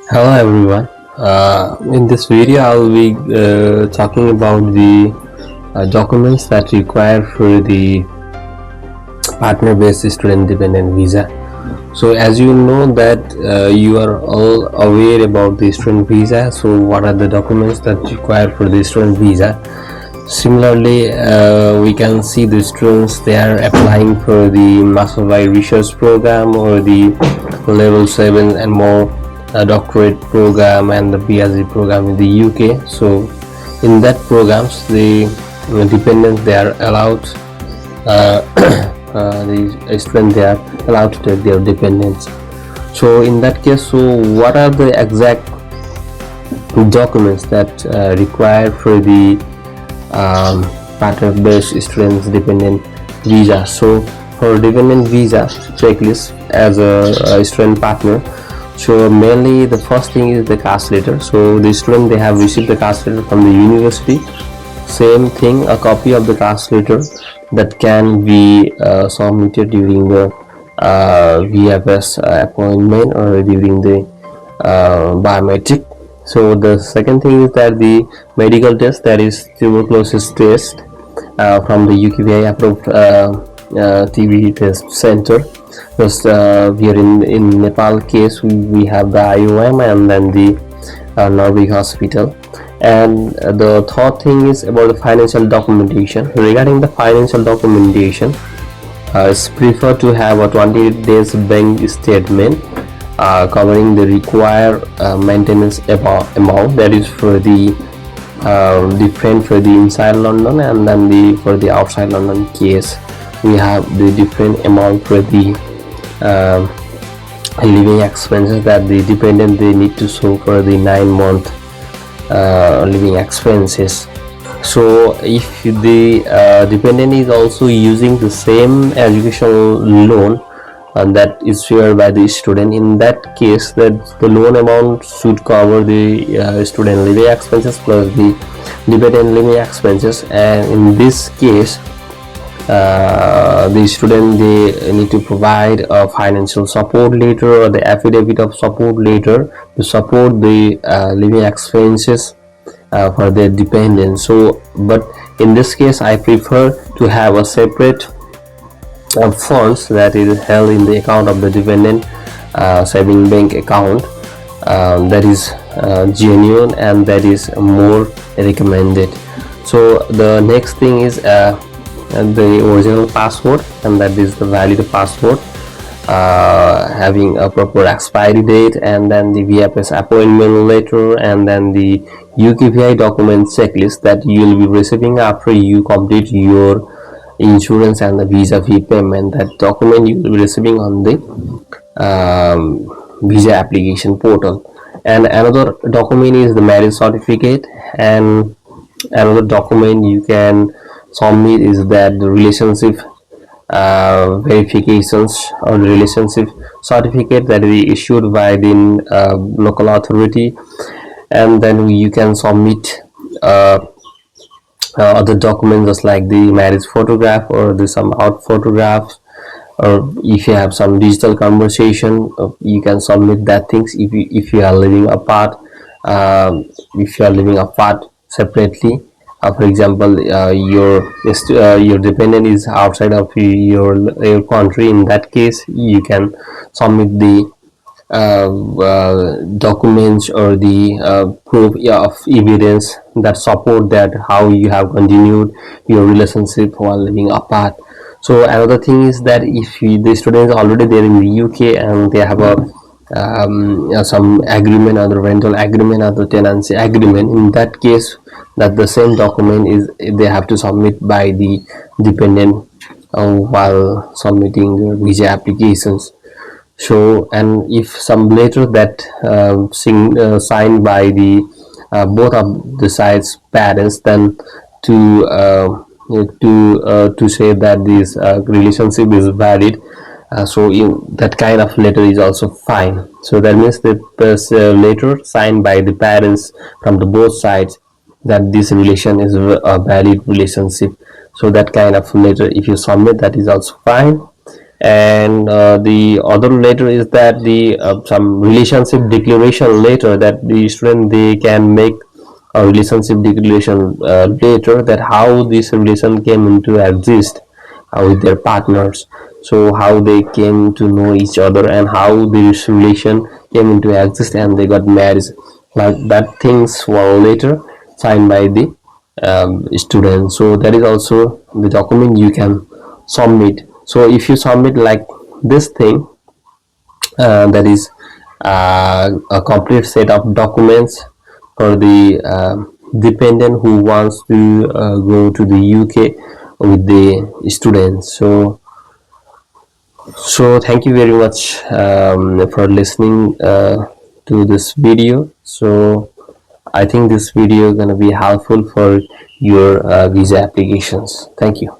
Hello everyone. In this video, I'll be talking about the documents that require for the partner-based student-dependent visa. So, as you know that you are all aware about the student visa. So, what are the documents that require for the student visa? Similarly, we can see the students they are applying for the Master of Research program or the level 7 and more doctorate program and the PhD program in the UK. So in that programs the dependents they are allowed uh, the students they are allowed to take their dependents. So in that case, so what are the exact documents that required for the partner-based students dependent visa? So for dependent visa checklist as a student partner, so mainly the first thing is the caste letter. So the student they have received the caste letter from the university. Same thing, a copy of the caste letter that can be submitted during the VFS appointment or during the biometric. So the second thing is that the medical test, that is tuberculosis test from the UKVI approved TB test center. Because here in Nepal case we have the IOM and then the Norway hospital. And the third thing is about the financial documentation. Regarding the financial documentation, it's preferred to have a 28 days bank statement covering the required maintenance amount, that is for the different for the inside London, and then the for the outside London case we have the different amount for the living expenses that the dependent they need to show for the 9-month living expenses. So if the dependent is also using the same educational loan that is shared by the student, in that case that the loan amount should cover the student living expenses plus the dependent living expenses. And in this case the student they need to provide a financial support letter or the affidavit of support letter to support the living expenses for their dependents. So but in this case I prefer to have a separate funds that is held in the account of the dependent saving bank account that is genuine and that is more recommended. So the next thing is the original passport, and that is the valid passport having a proper expiry date, and then the VFS appointment letter, and then the UKVI document checklist that you will be receiving after you complete your insurance and the visa fee payment. That document you will be receiving on the visa application portal. And another document is the marriage certificate, and another document you can submit is that the relationship verifications or the relationship certificate that is issued by the local authority. And then you can submit other documents just like the marriage photograph or the some out photographs, or if you have some digital conversation you can submit that things if you are living apart, if you are living apart separately. For example, your dependent is outside of your country. In that case, you can submit the documents or the proof of evidence that support that how you have continued your relationship while living apart. So another thing is that if the student is already there in the UK and they have a some agreement or the rental agreement or the tenancy agreement, in that case that the same document is they have to submit by the dependent while submitting their visa applications. So and if some letter that signed by the both of the sides parents, then to to say that this relationship is valid, so that kind of letter is also fine. So that means that this letter signed by the parents from the both sides that this relation is a valid relationship. So that kind of letter if you submit, that is also fine. And the other letter is that the some relationship declaration letter, that the student they can make a relationship declaration later, that how this relation came into exist with their partners, so how they came to know each other and how this relation came into exist and they got married, like that things were later signed by the student. So that is also the document you can submit. So if you submit like this thing, that is a complete set of documents for the dependent who wants to go to the UK with the students. So thank you very much for listening to this video. So I think this video is going to be helpful for your visa applications. Thank you.